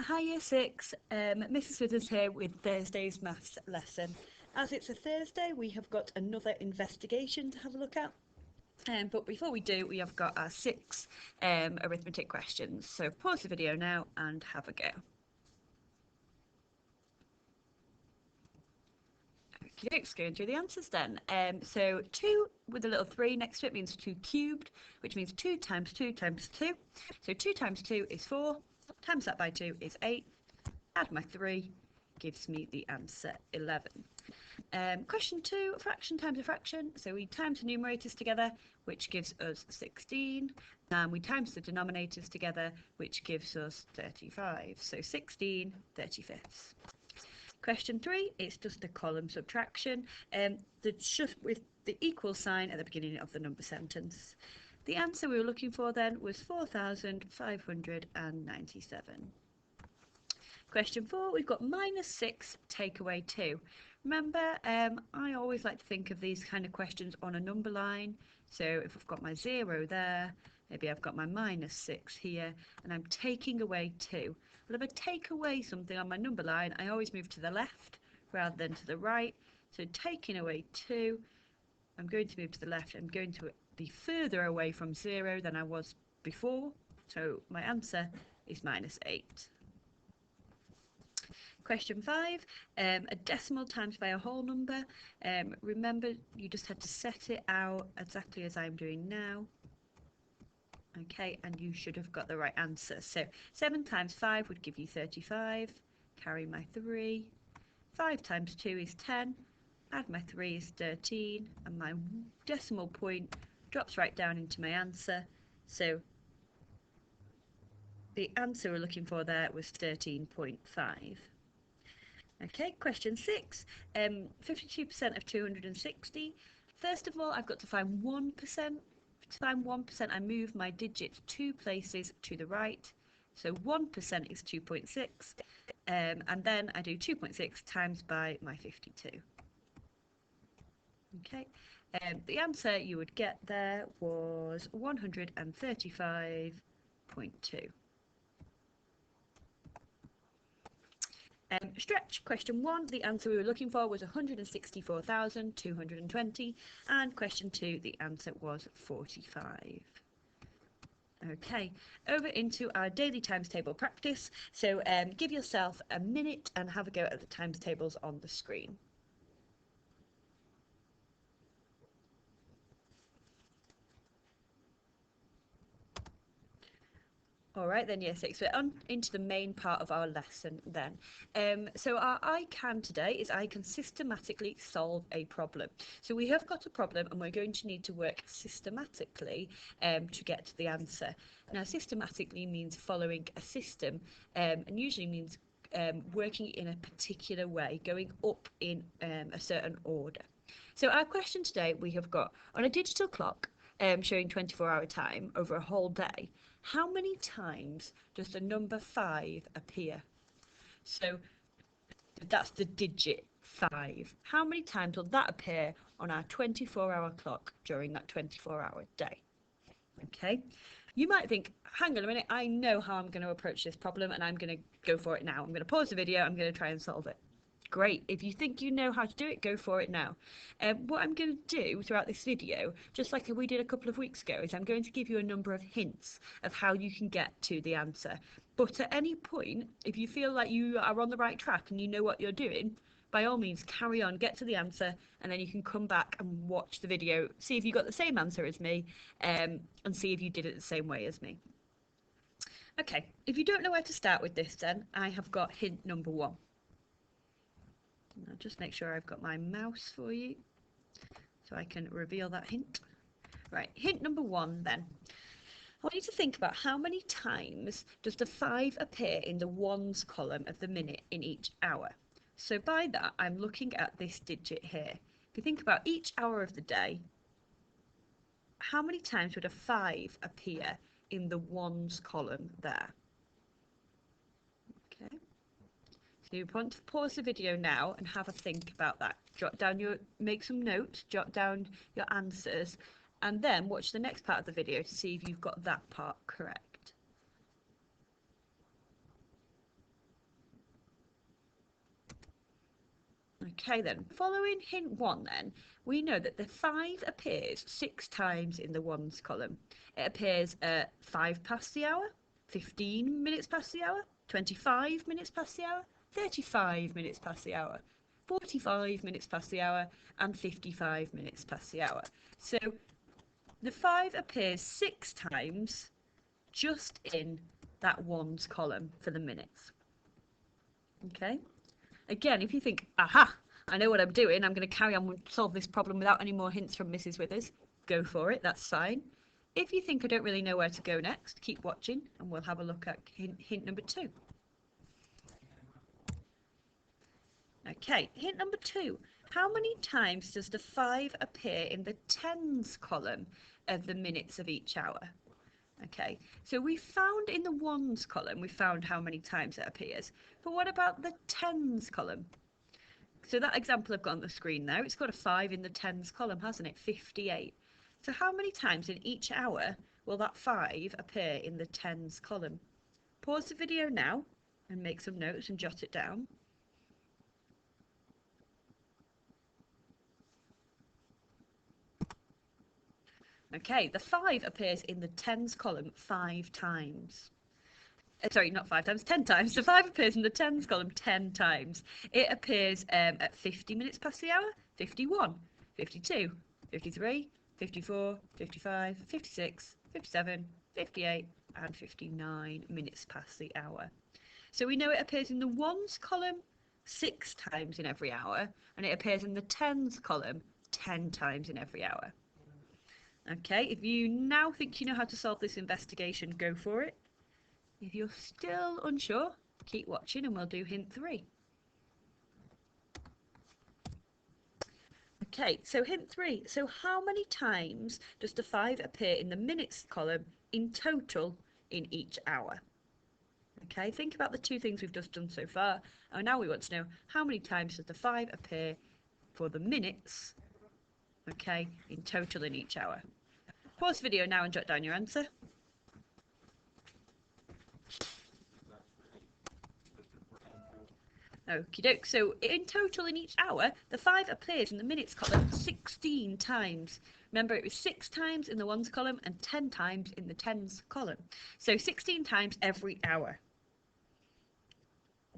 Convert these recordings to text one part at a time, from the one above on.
Hi Year 6, Mrs Withers here with Thursday's maths lesson. As it's a Thursday, we have got another investigation to have a look at. But before we do, we have got our 6 arithmetic questions. So pause the video now and have a go. Okay, going through the answers then. So 2 with a little 3 next to it means 2 cubed, which means 2 times 2 times 2. So 2 times 2 is 4, times that by 2 is 8. Add my 3 gives me the answer 11. Question 2, fraction times a fraction. So we times the numerators together, which gives us 16. And we times the denominators together, which gives us 35. So 16 35ths. Question 3, it's just a column subtraction. Just with the equal sign at the beginning of the number sentence. The answer we were looking for then was 4,597. Question 4, we've got -6 take away 2. Remember, I always like to think of these kind of questions on a number line. So if I've got my 0 there, maybe I've got my -6 here, and I'm taking away 2. Well, if I take away something on my number line, I always move to the left rather than to the right. So taking away 2, I'm going to move to the left. I'm going to be further away from 0 than I was before. So my answer is -8. Question 5, a decimal times by a whole number. Remember, you just had to set it out exactly as I'm doing now. Okay, and you should have got the right answer. So 7 times 5 would give you 35. Carry my 3. 5 times 2 is 10. Add my 3 is 13. And my decimal point drops right down into my answer. So the answer we're looking for there was 13.5. Okay, question 6, 52% of 260. First of all, I've got to find 1%. To find 1%, I move my digits 2 places to the right. So 1% is 2.6, and then I do 2.6 times by my 52. Okay, the answer you would get there was 135.2. Stretch question 1, the answer we were looking for was 164,220, and question 2, the answer was 45. Okay, over into our daily times table practice. So give yourself a minute and have a go at the times tables on the screen. All right, then, Year 6, we're on into the main part of our lesson then. So our I can today is I can systematically solve a problem. So we have got a problem and we're going to need to work systematically to get to the answer. Now, systematically means following a system and usually means working in a particular way, going up in a certain order. So our question today, we have got on a digital clock showing 24-hour time over a whole day, how many times does the number 5 appear? So that's the digit 5. How many times will that appear on our 24-hour clock during that 24-hour day? Okay, you might think, hang on a minute, I know how I'm going to approach this problem and I'm going to go for it now. I'm going to pause the video, I'm going to try and solve it. Great, if you think you know how to do it, go for it now. What I'm going to do throughout this video, just like we did a couple of weeks ago, is I'm going to give you a number of hints of how you can get to the answer. But at any point, if you feel like you are on the right track and you know what you're doing, by all means carry on, get to the answer, and then you can come back and watch the video, see if you got the same answer as me, and see if you did it the same way as me. Okay, if you don't know where to start with this then, I have got hint number 1. I'll just make sure I've got my mouse for you so I can reveal that hint. Right, hint number 1 then. I want you to think about how many times does the 5 appear in the ones column of the minute in each hour. So by that, I'm looking at this digit here. If you think about each hour of the day, how many times would a 5 appear in the ones column there? Okay. So you want to pause the video now and have a think about that. Make some notes, jot down your answers, and then watch the next part of the video to see if you've got that part correct. Okay then, following hint 1 then, we know that the 5 appears 6 times in the ones column. It appears at 5 past the hour, 15 minutes past the hour, 25 minutes past the hour, 35 minutes past the hour, 45 minutes past the hour, and 55 minutes past the hour. So the 5 appears 6 times just in that ones column for the minutes. Okay? Again, if you think, aha, I know what I'm doing, I'm going to carry on and solve this problem without any more hints from Mrs. Withers, go for it, that's fine. If you think I don't really know where to go next, keep watching and we'll have a look at hint number 2. Okay, hint number 2. How many times does the 5 appear in the tens column of the minutes of each hour? Okay, so we found in the ones column, we found how many times it appears. But what about the tens column? So that example I've got on the screen now, it's got a 5 in the tens column, hasn't it? 58. So how many times in each hour will that 5 appear in the tens column? Pause the video now and make some notes and jot it down. Okay, the 5 appears in the tens column 5 times. Sorry, not 5 times, 10 times. The 5 appears in the tens column 10 times. It appears at 50 minutes past the hour, 51, 52, 53, 54, 55, 56, 57, 58, and 59 minutes past the hour. So we know it appears in the ones column 6 times in every hour, and it appears in the tens column 10 times in every hour. Okay, if you now think you know how to solve this investigation, go for it. If you're still unsure, keep watching and we'll do hint 3. Okay, so hint 3. So how many times does the 5 appear in the minutes column in total in each hour? Okay, think about the 2 things we've just done so far. And now we want to know how many times does the 5 appear for the minutes, okay, in total in each hour. Pause the video now and jot down your answer. Okie doke, so in total in each hour, the 5 appears in the minutes column 16 times. Remember, it was 6 times in the ones column and 10 times in the tens column. So 16 times every hour.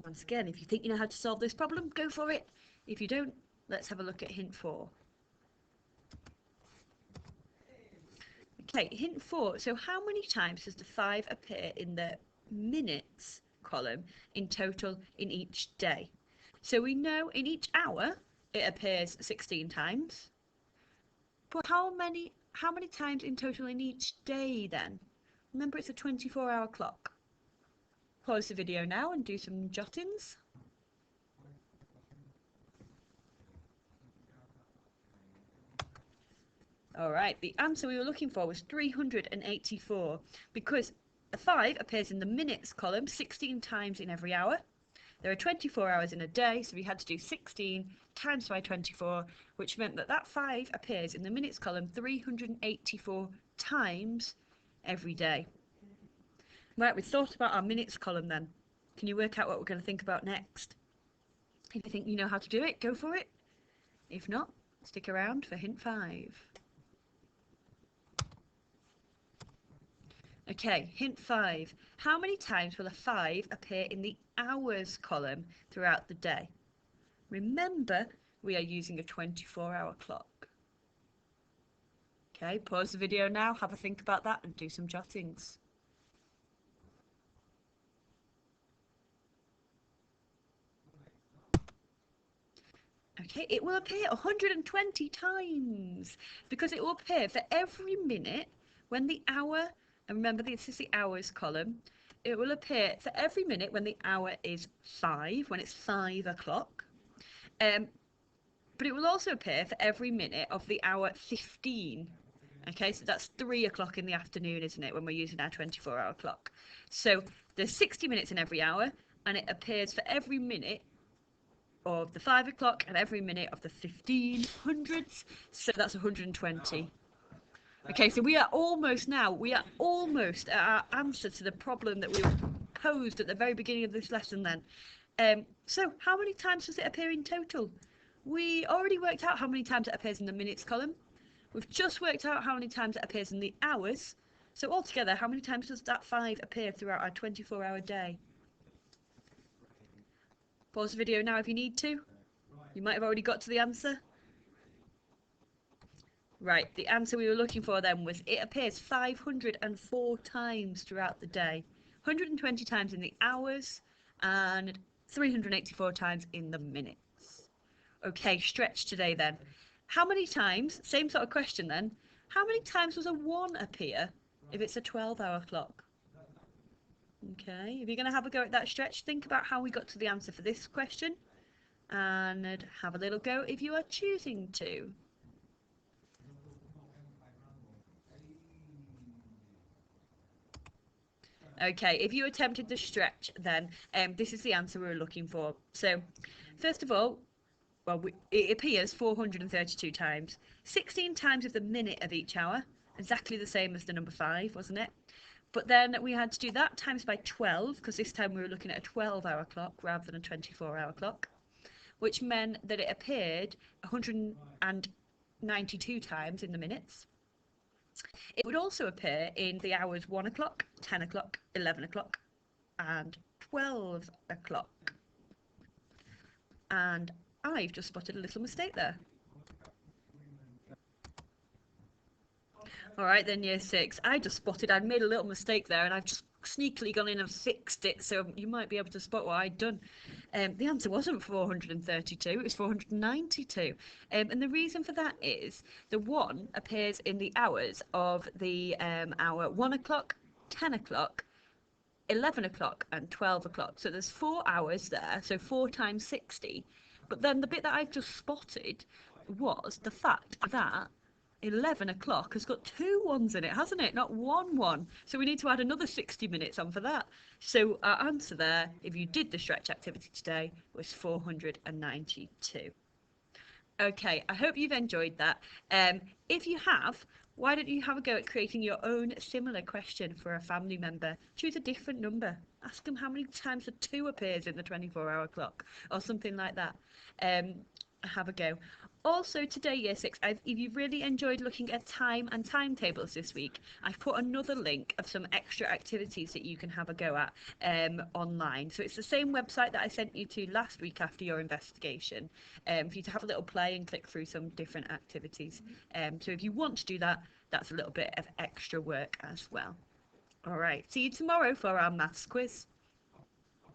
Once again, if you think you know how to solve this problem, go for it. If you don't, let's have a look at hint 4. Okay, hint 4. So how many times does the 5 appear in the minutes column in total in each day? So we know in each hour it appears 16 times. But how many times in total in each day then? Remember, it's a 24-hour clock. Pause the video now and do some jottings. Alright, the answer we were looking for was 384 because a 5 appears in the minutes column 16 times in every hour. There are 24 hours in a day, so we had to do 16 times by 24, which meant that that 5 appears in the minutes column 384 times every day. Right, we've thought about our minutes column then. Can you work out what we're going to think about next? If you think you know how to do it, go for it. If not, stick around for hint 5. Okay, hint 5. How many times will a 5 appear in the hours column throughout the day? Remember, we are using a 24-hour clock. Okay, pause the video now, have a think about that and do some jottings. Okay, it will appear 120 times because it will appear for every minute when the hour, and remember this is the hours column, it will appear for every minute when the hour is 5, when it's 5 o'clock. But it will also appear for every minute of the hour 15. Okay, so that's 3 o'clock in the afternoon, isn't it, when we're using our 24-hour clock. So there's 60 minutes in every hour, and it appears for every minute of the 5 o'clock and every minute of the 1500s, so that's 120. Okay, so we are almost at our answer to the problem that we posed at the very beginning of this lesson then. So how many times does it appear in total? We already worked out how many times it appears in the minutes column. We've just worked out how many times it appears in the hours. So altogether, how many times does that 5 appear throughout our 24-hour day? Pause the video now if you need to. You might have already got to the answer. Right, the answer we were looking for then was it appears 504 times throughout the day. 120 times in the hours and 384 times in the minutes. Okay, stretch today then. How many times, same sort of question then, how many times does a 1 appear if it's a 12-hour clock? Okay, if you're going to have a go at that stretch, think about how we got to the answer for this question and have a little go if you are choosing to. Okay, if you attempted the stretch, then this is the answer we were looking for. So, first of all, well, it appears 432 times. 16 times of the minute of each hour, exactly the same as the number 5, wasn't it? But then we had to do that times by 12, because this time we were looking at a 12-hour clock rather than a 24-hour clock, which meant that it appeared 192 times in the minutes. It would also appear in the hours 1 o'clock, 10 o'clock, 11 o'clock, and 12 o'clock. And I've just spotted a little mistake there. All right, then year 6. I just spotted I'd made a little mistake there, and I've just sneakily gone in and fixed it, so you might be able to spot what I'd done. The answer wasn't 432, it was 492. And the reason for that is the 1 appears in the hours of the hour 1 o'clock, 10 o'clock, 11 o'clock and 12 o'clock. So there's 4 hours there, so 4 times 60. But then the bit that I've just spotted was the fact that 11 o'clock has got 2 ones in it, hasn't it? Not 1 1. So we need to add another 60 minutes on for that. So our answer there, if you did the stretch activity today, was 492. Okay, I hope you've enjoyed that. If you have, why don't you have a go at creating your own similar question for a family member? Choose a different number. Ask them how many times the 2 appears in the 24-hour clock or something like that. Have a go. Also today, year 6, if you've really enjoyed looking at time and timetables this week, I've put another link of some extra activities that you can have a go at online. So it's the same website that I sent you to last week after your investigation, for you to have a little play and click through some different activities. So if you want to do that, that's a little bit of extra work as well. All right, see you tomorrow for our maths quiz.